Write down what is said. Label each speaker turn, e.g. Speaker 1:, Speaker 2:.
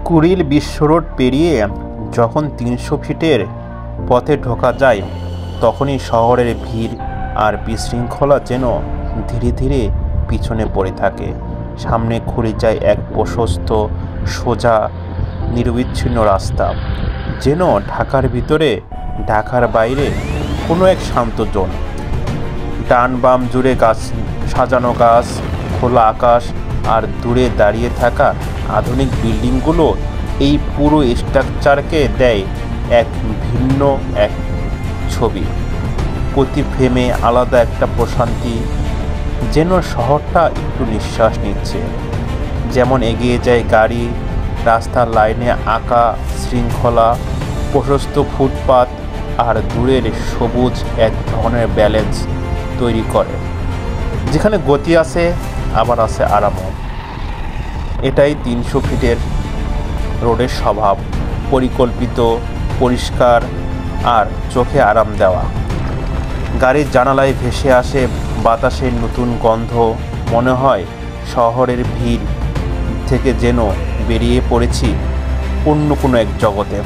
Speaker 1: কুড়িল বিশ্ব রোড পেরিয়ে যখন ৩০০ ফিটের পথে ঢোকা যায়, তখনই শহরের ভিড় আর বিশৃঙ্খলা যেন ধীরে ধীরে পিছনে পড়ে থাকে। সামনে খুলে যায় এক প্রশস্ত, সোজা, নিরবিচ্ছিন্ন রাস্তা, যেন ঢাকার ভিতরে, ঢাকার বাইরে কোনো এক শান্ত জোন। ডান বাম জুড়ে গাছ, সাজানো গাছ, খোলা আকাশ আর দূরে দাঁড়িয়ে থাকা আধুনিক বিল্ডিংগুলো এই পুরো স্ট্রাকচারকে দেয় এক ভিন্ন এক ছবি। প্রতি ফ্রেমে আলাদা একটা প্রশান্তি, যেন শহরটা একটু নিঃশ্বাস নিচ্ছে। যেমন এগিয়ে যায় গাড়ি, রাস্তার লাইনে আঁকা শৃঙ্খলা, প্রশস্ত ফুটপাত আর দূরের সবুজ এক ধরনের ব্যালেন্স তৈরি করে, যেখানে গতি আছে আবার আছে আরামও। এটাই ৩০০ ফিটের রোডের স্বভাব, পরিকল্পিত, পরিষ্কার আর চোখে আরাম দেওয়া। গাড়ির জানালায় ভেসে আসে বাতাসের নতুন গন্ধ, মনে হয় শহরের ভিড় থেকে যেন বেরিয়ে পড়েছি অন্য কোনো এক জগতে।